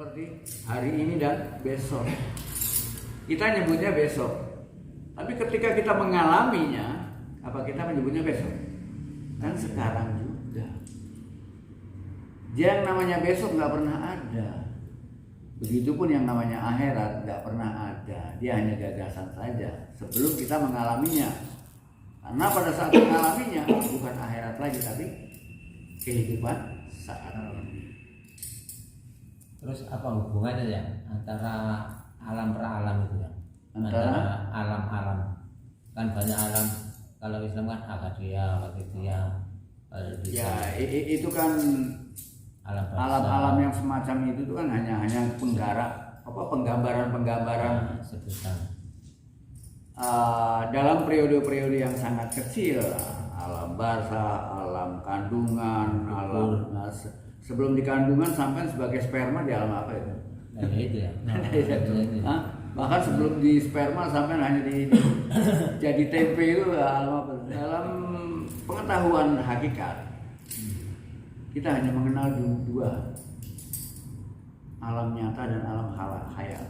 seperti hari ini dan besok. Kita nyebutnya besok. Tapi ketika kita mengalaminya, apa kita menyebutnya besok? Kan sekarang juga. Yang namanya besok nggak pernah ada. Begitupun yang namanya akhirat nggak pernah ada. Dia hanya gagasan saja sebelum kita mengalaminya. Karena pada saat mengalaminya bukan akhirat lagi, tapi kehidupan saat ini. Terus apa hubungannya ya antara alam per alam itu ya? Antara alam-alam. Kan banyak alam. Kalau Islam kan akadia, wakidiyah. Ya, itu kan alam-alam yang semacam itu kan hanya penggambaran sebutan. Dalam periode-periode yang sangat kecil, alam barzakh, alam kandungan, alam sebelum di kandungan sampai sebagai sperma di alam apa itu? Nah, itu ya. Bahkan sebelum di sperma sampai hanya jadi tempe itu alam apa? Dalam pengetahuan hakikat kita hanya mengenal dua, alam nyata dan alam khayal.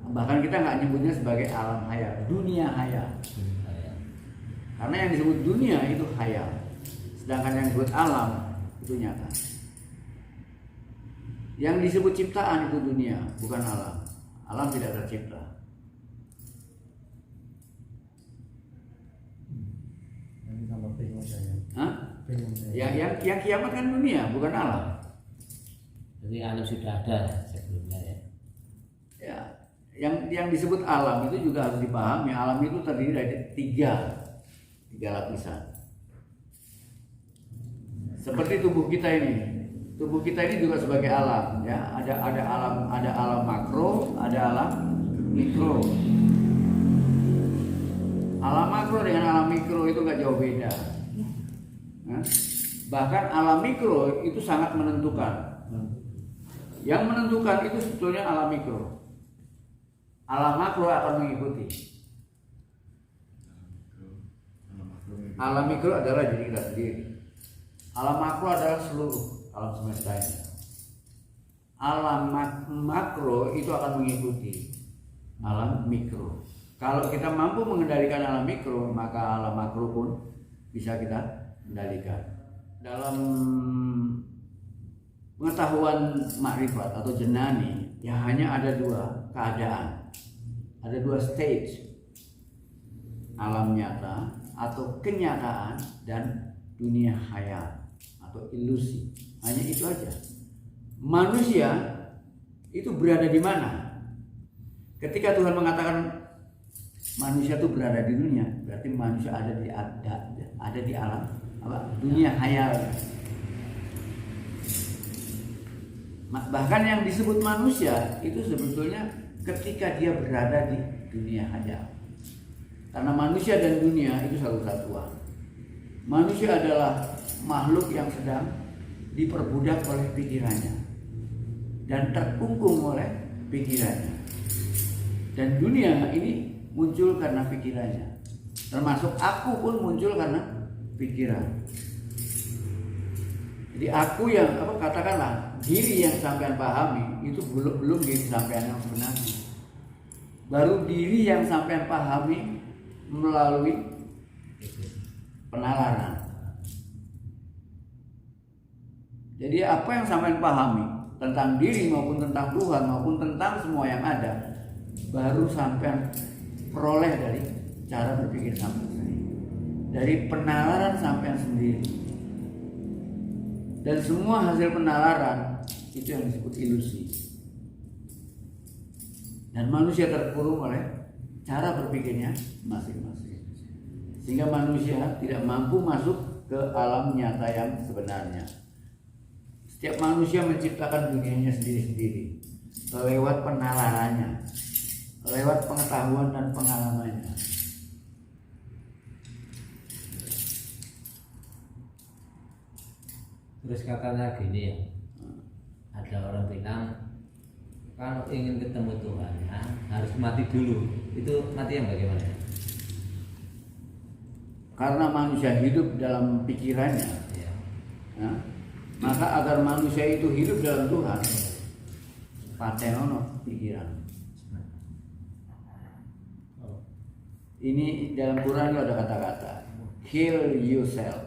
Bahkan kita nggak nyebutnya sebagai alam khayal, dunia khayal. Karena yang disebut dunia itu khayal, sedangkan yang disebut alam itu nyata. Yang disebut ciptaan itu dunia, bukan alam. Alam tidak tercipta. Yang kiamat kan dunia, bukan alam. Jadi alam sudah ada sebelumnya ya. Ya, yang disebut alam itu juga harus dipahami. Alam itu terdiri dari tiga lapisan. Seperti tubuh kita ini. Tubuh kita ini juga sebagai alam, ya. Ada alam makro, ada alam mikro. Alam makro dengan alam mikro itu nggak jauh beda. Nah, bahkan alam mikro itu sangat menentukan. Yang menentukan itu sebetulnya alam mikro. Alam makro akan mengikuti. Alam mikro adalah diri kita sendiri. Alam makro adalah seluruh alam semesta ini. Alam makro itu akan mengikuti alam mikro. Kalau kita mampu mengendalikan alam mikro, maka alam makro pun bisa kita kendalikan. Dalam pengetahuan makrifat atau jenani, ya hanya ada dua keadaan, ada dua stage, alam nyata atau kenyataan dan dunia khayal atau ilusi. Hanya itu aja. Manusia itu berada di mana? Ketika Tuhan mengatakan manusia itu berada di dunia, berarti manusia ada di alam apa? Dunia khayal. Bahkan yang disebut manusia itu sebetulnya ketika dia berada di dunia khayal. Karena manusia dan dunia itu satu satuan. Manusia adalah makhluk yang sedang diperbudak oleh pikirannya dan terkungkung oleh pikirannya. Dan dunia ini muncul karena pikirannya. Termasuk aku pun muncul karena pikiran. Jadi aku yang katakanlah diri yang sampean pahami itu belum diri sampean yang sebenarnya. Baru diri yang sampean pahami melalui penalaran. Jadi apa yang sampean pahami tentang diri maupun tentang Tuhan maupun tentang semua yang ada, baru sampean peroleh dari cara berpikir sampean sendiri, dari penalaran sampean sendiri. Dan semua hasil penalaran itu yang disebut ilusi. Dan manusia terkurung oleh cara berpikirnya masing-masing. Sehingga manusia tidak mampu masuk ke alam nyata yang sebenarnya. Setiap manusia menciptakan dunianya sendiri-sendiri lewat penalarannya, lewat pengetahuan dan pengalamannya. Terus katanya gini ya, ada orang bilang kalau ingin ketemu Tuhan ya, harus mati dulu. Itu mati yang bagaimana? Karena manusia hidup dalam pikirannya, Ya. ya, Maka agar manusia itu hidup dalam Tuhan, patenono pikiran. Ini dalam Quran itu ada kata-kata kill yourself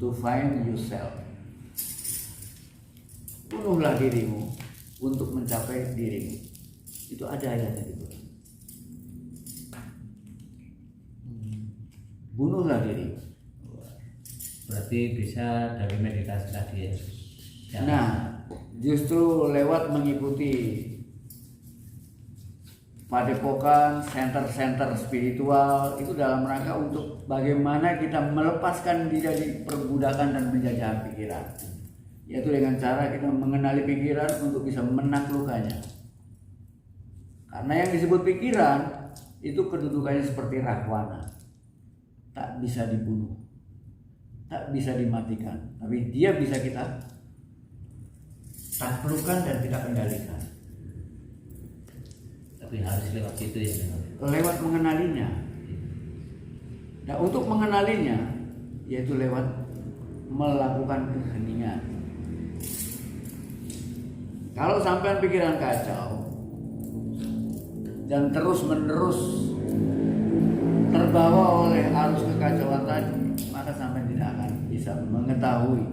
to find yourself. Bunuhlah dirimu untuk mencapai dirimu. Itu ada ayatnya di Quran. Bunuhlah dirimu. Berarti bisa dari meditasi tadi ya. Nah, justru lewat mengikuti padepokan, center-center spiritual itu dalam rangka untuk bagaimana kita melepaskan diri dari perbudakan dan penjajahan pikiran. Yaitu dengan cara kita mengenali pikiran untuk bisa menaklukkannya. Karena yang disebut pikiran itu kedudukannya seperti rahwana. Tak bisa dibunuh, tak bisa dimatikan, tapi dia bisa kita taklukkan dan kita kendalikan. Tapi harus lewat situ ya. Lewat mengenalinya. Nah, untuk mengenalinya yaitu lewat melakukan keheningan. Kalau sampai pikiran kacau dan terus-menerus terbawa oleh arus kekacauan tadi, maka sampai tidak akan bisa mengetahui.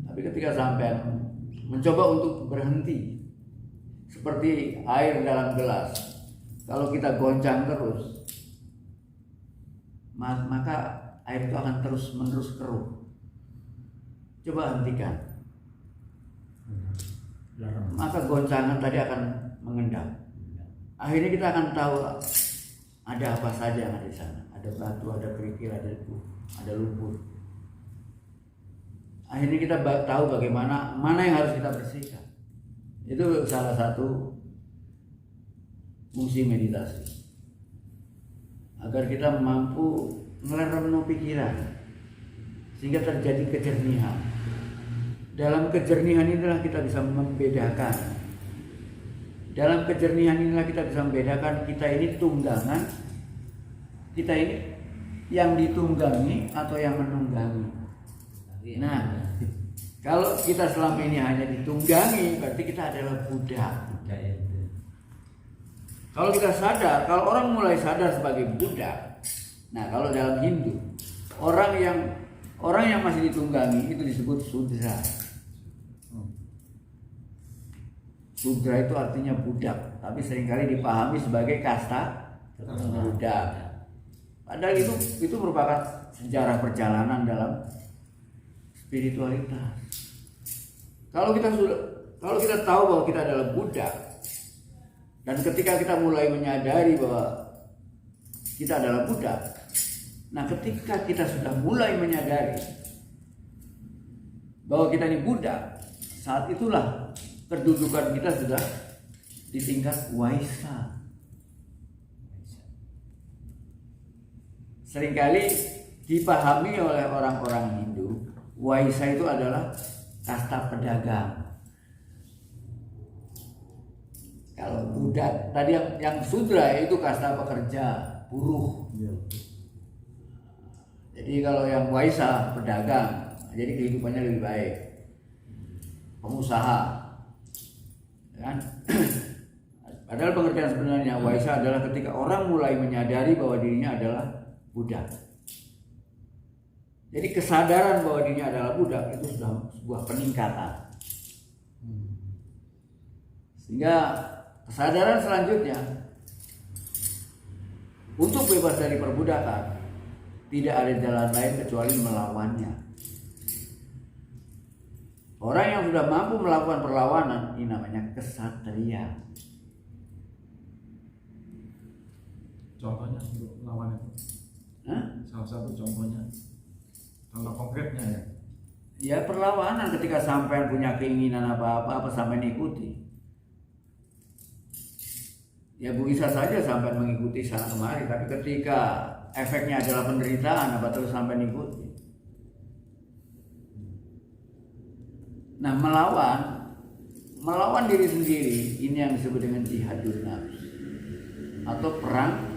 Tapi ketika sampai mencoba untuk berhenti, seperti air dalam gelas, kalau kita goncang terus, maka air itu akan terus-menerus keruh. Coba hentikan, maka goncangan tadi akan mengendap. Akhirnya kita akan tahu ada apa saja yang ada di sana. Ada batu, ada kerikil, ada debu, ada lumpur. Akhirnya kita tahu bagaimana mana yang harus kita bersihkan. Itu salah satu fungsi meditasi. Agar kita mampu melerno pikiran sehingga terjadi kejernihan. Dalam kejernihan inilah kita bisa membedakan. Dalam kejernihan inilah kita bisa membedakan kita ini tunggangan, kita ini yang ditunggangi atau yang menunggangi. Nah, kalau kita selama ini hanya ditunggangi, berarti kita adalah budak. Kalau kita sadar, kalau orang mulai sadar sebagai budak, nah kalau dalam Hindu, orang yang masih ditunggangi itu disebut sudra. Sudra itu artinya budak, tapi seringkali dipahami sebagai kasta budak. Padahal itu merupakan sejarah perjalanan dalam spiritualitas. Kalau kita tahu bahwa kita adalah budak, dan ketika kita mulai menyadari bahwa kita adalah budak, nah ketika kita sudah mulai menyadari bahwa kita ini budak, saat itulah kedudukan kita sudah di tingkat waisa. Seringkali dipahami oleh orang-orang Hindu, waisa itu adalah kasta pedagang. Kalau budak tadi yang sudra itu kasta pekerja, buruh. Jadi kalau yang waisa pedagang, jadi kehidupannya lebih baik. Pengusaha. Kan? Padahal pengertian sebenarnya waisa adalah ketika orang mulai menyadari bahwa dirinya adalah budak. Jadi kesadaran bahwa dirinya adalah budak itu sudah sebuah peningkatan. Sehingga kesadaran selanjutnya untuk bebas dari perbudakan tidak ada jalan lain kecuali melawannya. Orang yang sudah mampu melakukan perlawanan ini namanya kesatria. Contohnya untuk lawan itu? Salah satu contohnya, contoh konkretnya ya? Ya perlawanan ketika sampai punya keinginan apa sampai ikuti. Ya bisa saja sampai mengikuti sana kemari, tapi ketika efeknya adalah penderitaan apa terus sampai ikuti. Nah melawan diri sendiri ini yang disebut dengan jihadun nafs atau perang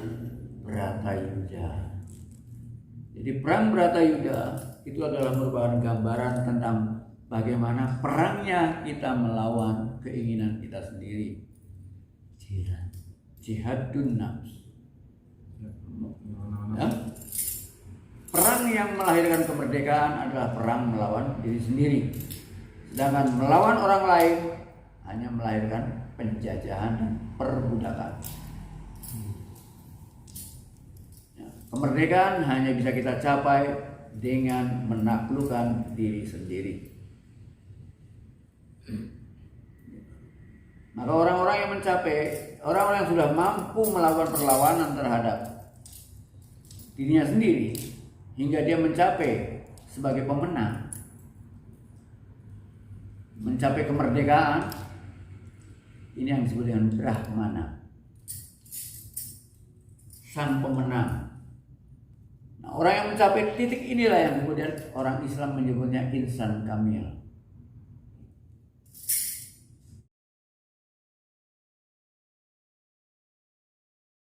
Bratayuda. Jadi perang Bratayuda itu adalah merupakan gambaran tentang bagaimana perangnya kita melawan keinginan kita sendiri. Jihadun nafs. Ya? Perang yang melahirkan kemerdekaan adalah perang melawan diri sendiri. Sedangkan melawan orang lain hanya melahirkan penjajahan dan perbudakan. Ya, kemerdekaan hanya bisa kita capai dengan menaklukkan diri sendiri. Maka orang-orang yang mencapai, orang-orang yang sudah mampu melakukan perlawanan terhadap dirinya sendiri hingga dia mencapai sebagai pemenang, mencapai kemerdekaan, ini yang disebut dengan Brahmana, sang pemenang. Nah, orang yang mencapai titik inilah yang kemudian orang Islam menyebutnya insan kamil.